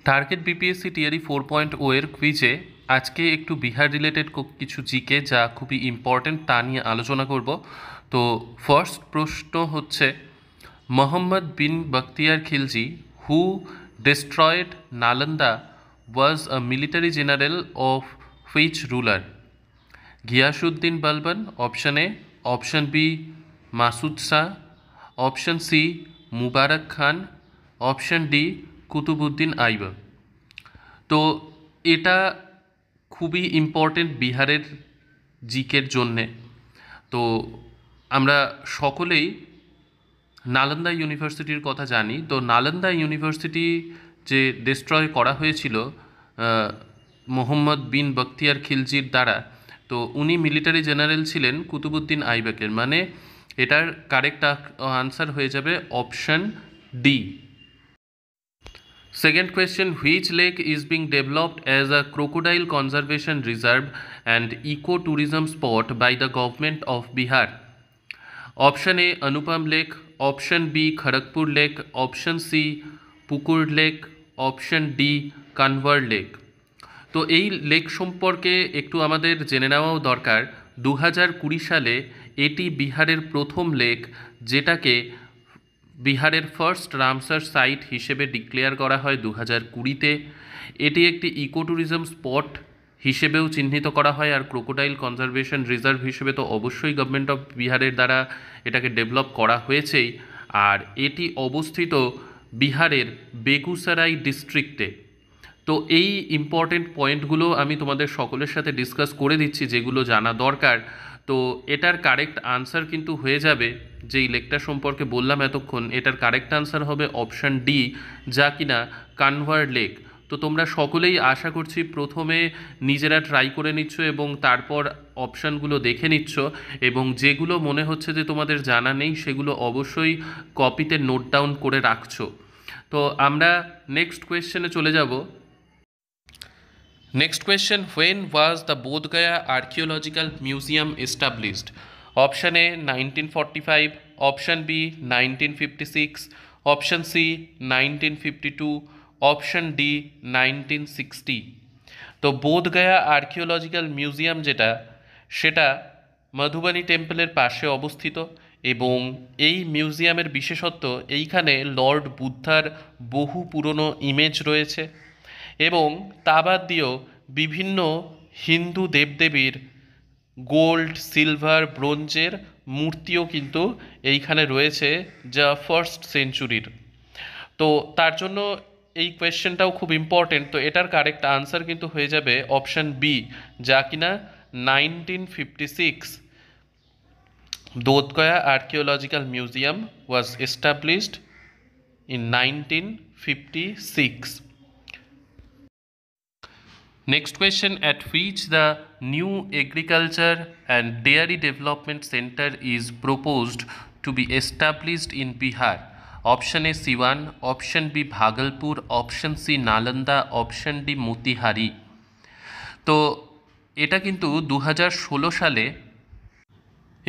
Target BPSC TRE 4.0 এর কুইজে আজকে একটু বিহার রিলেটেড কিছু জিকে যা খুবই ইম্পর্টেন্ট তা নিয়ে আলোচনা করব। তো ফার্স্ট প্রশ্ন হচ্ছে, Muhammad bin Bakhtiyar Khilji who destroyed Nalanda was a military general of which ruler? Ghiyasuddin Balban, option A, option B Masud Shah, option C Mubarak Khan, option D Qutbuddin Aibak. তো এটা খুবই ইম্পর্টেন্ট বিহারের জিকের জন্যে। তো আমরা সকলেই নালন্দা ইউনিভার্সিটির কথা জানি। তো নালন্দা ইউনিভার্সিটি যে ডিস্ট্রয় করা হয়েছিল মোহাম্মদ বিন বখতিয়ার খিলজির দ্বারা, তো উনি মিলিটারি জেনারেল ছিলেন কুতুবুদ্দিন আইবকের, মানে এটার কারেক্ট আনসার হয়ে যাবে option D. Second question, which lake is being developed as a crocodile conservation reserve and ecotourism spot by the government of Bihar? Option A Anupam Lake, option B Kharagpur Lake, option C Pukur Lake, option D Kanwar Lake. তো এই lake সম্পর্কে একটু আমাদের জেনে নেওয়াও দরকার। 2020 সালে এটি বিহারের প্রথম লেক, যেটাকে বিহারের ফার্স্ট রামসার সাইট হিসেবে ডিক্লেয়ার করা হয় 2020-তে। এটি একটি ইকোট্যুরিজম স্পট হিসেবেও চিহ্নিত করা হয়, আর ক্রোকোডাইল কনজারভেশন রিজার্ভ হিসেবে তো অবশ্যই গভর্নমেন্ট অফ বিহারের দ্বারা এটাকে ডেভেলপ করা হয়েছেই। আর এটি অবস্থিত বিহারের বেগুসরাই ডিস্ট্রিক্টে। তো এই ইম্পর্টেন্ট পয়েন্টগুলো আমি তোমাদের সকলের সাথে ডিসকাস করে দিচ্ছি, যেগুলো জানা দরকার। তো এটার কারেক্ট আনসার কিন্তু হয়ে যাবে, যেই লেকটা সম্পর্কে বললাম এতক্ষণ, এটার কারেক্ট আনসার হবে অপশান ডি, যা কিনা কানভার লেক। তো তোমরা সকলেই আশা করছি প্রথমে নিজেরা ট্রাই করে নিচ্ছ এবং তারপর অপশানগুলো দেখে নিচ্ছ, এবং যেগুলো মনে হচ্ছে যে তোমাদের জানা নেই সেগুলো অবশ্যই কপিতে নোট ডাউন করে রাখছো। তো আমরা নেক্সট কোয়েশ্চেনে চলে যাব। Next question, when was the Bodh Gaya Archaeological Museum established? Option A 1945, option B 1956, option C 1952, option D 1960. তো বোধ গায়া আর্কিওলজিক্যাল মিউজিয়াম যেটা, সেটা মধুবানী টেম্পলের পাশে অবস্থিত, এবং এই মিউজিয়ামের বিশেষত্ব এইখানে লর্ড বুদ্ধার বহু পুরনো ইমেজ রয়েছে, এবং তা বাদ দিয়েও বিভিন্ন হিন্দু দেবদেবীর গোল্ড, সিলভার, ব্রোঞ্জের মূর্তিও কিন্তু এইখানে রয়েছে, যা ফার্স্ট সেঞ্চুরির। তো তার জন্য এই কোয়েশ্চেনটাও খুব ইম্পর্টেন্ট। তো এটার কারেক্ট আনসার কিন্তু হয়ে যাবে অপশান বি, যা কিনা 1956। Bodh Gaya archaeological museum was established in 1956. Next question, at which the new agriculture and dairy development center is proposed to be established in Bihar? Option A Siwan, option B Bhagalpur, option C Nalanda, option D Motihari. তো এটা কিন্তু 2016 সালে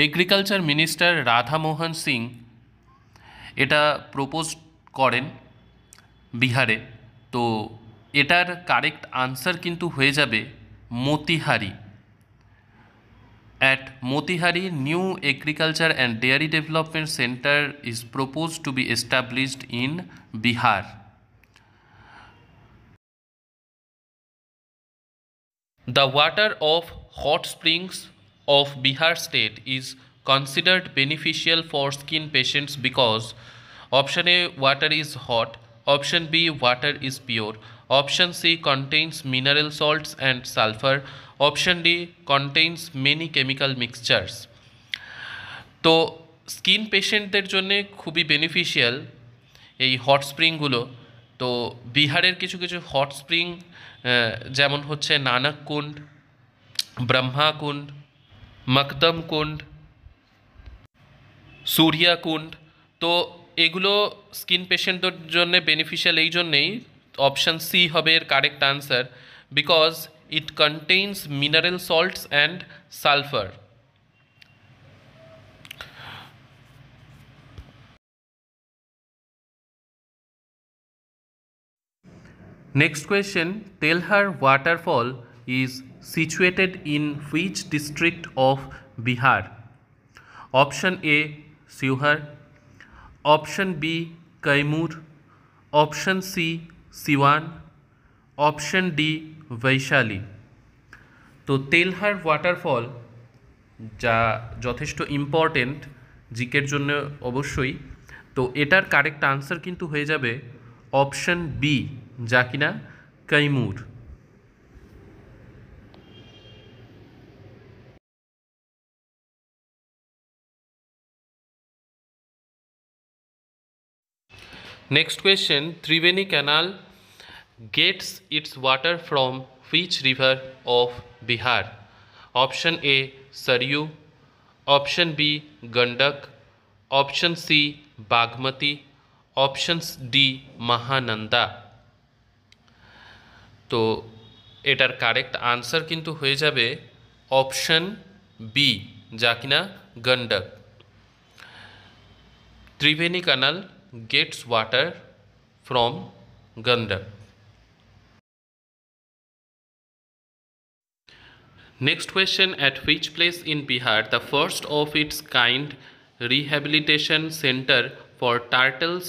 agriculture minister Radhamohan Singh এটা propose করেন বিহারে। তো এটার correct answer কিন্তু হয়ে যাবে Motihari. At Motihari, new agriculture and dairy development center is proposed to be established in Bihar. The water of hot springs of Bihar state is considered beneficial for skin patients because option A water is hot, option B water is pure, option C contains mineral salts and sulfur, option D contains many chemical mixtures. তো skin পেশেন্টদের জন্যে খুবই beneficial এই hot স্প্রিংগুলো। তো বিহারের কিছু কিছু hot spring যেমন হচ্ছে নানক কুণ্ড, ব্রহ্মা কুণ্ড, মকদম কুণ্ড, সূর্যা কুণ্ড, তো এগুলো স্কিন পেশেন্টদের জন্য বেনিফিশিয়াল এই জন্যেই অপশান সি হবে এর correct answer, because it contains mineral salts and sulphur. Next question, Telhar waterfall is situated in which district of Bihar? Option A, Sivhar. Option B, Kaimur. Option C, Siwan. Option D, Vaishali. তো তেলহার waterfall যা যথেষ্ট important জিকের জন্য অবশ্যই, তো এটার correct answer কিন্তু হয়ে যাবে অপশন বি, যা কিনা Kaimur. Next question, Triveni Canal gets its water from which river of Bihar? Option A, Saryu. Option B, Gandak. Option C, Bagmati. Option D, Mahananda. তো এটার কারেক্ট আনসার কিন্তু হয়ে যাবে অপশন বি, যা কিনা Gandak. Triveni canal gets water from Gandak. Next question, at which place in Bihar the first of its kind rehabilitation center for turtles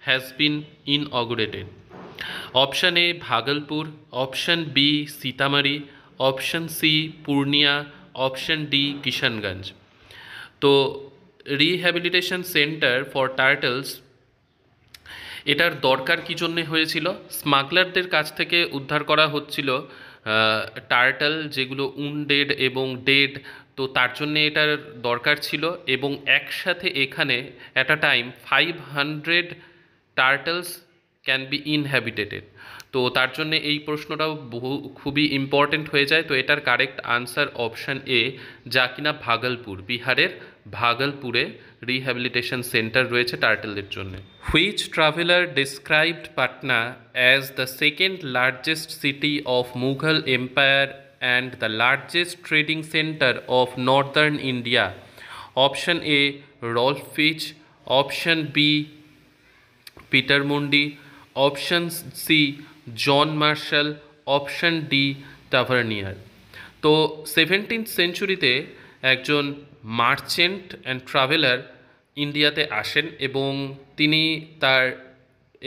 has been inaugurated? Option A, Bhagalpur. Option B, Sitamarhi. Option C, Purnia. Option D, Kishanganj. তো rehabilitation centre for turtles এটার দরকার কী জন্যে হয়েছিল? স্মাগলারদের কাছ থেকে উদ্ধার করা হচ্ছিল টার্টল যেগুলো উন্ডেড এবং ডেড, তো তার জন্যে এটার দরকার ছিল, এবং একসাথে এখানে at a time 500 turtles can be inhabitated. তো তার জন্যে এই প্রশ্নটাও খুবই ইম্পর্টেন্ট হয়ে যায়। তো এটার কারেক্ট আনসার অপশান এ, যা কিনা ভাগলপুর, বিহারের ভাগলপুরে রিহ্যাবিলিটেশন সেন্টার রয়েছে টার্টলদের জন্য। Which traveller described Patna as the second largest city of Mughal empire and the largest trading centre of northern India? Option A, Ralph Fitch. Option B, Peter Mundy. Option C, John Marshall. Option D, Tavernier. তো 17th সেঞ্চুরিতে একজন merchant and traveller ইন্ডিয়াতে আসেন এবং তিনি তার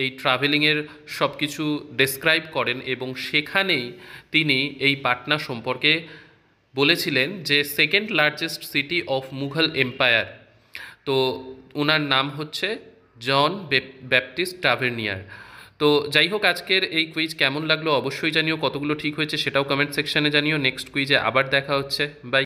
এই ট্রাভেলিংয়ের সব কিছু ডেসক্রাইব করেন, এবং সেখানেই তিনি এই পাটনা সম্পর্কে বলেছিলেন যে second largest city of Mughal empire. তো ওনার নাম হচ্ছে জন ব্যাপটিস্ট টাভারনিয়ার। তো যাই হোক, আজকের এই কুইজ কেমন লাগলো অবশ্যই জানিও, কতগুলো ঠিক হয়েছে সেটাও কমেন্ট সেকশানে জানিও। নেক্সট কুইজে আবার দেখা হচ্ছে, বাই।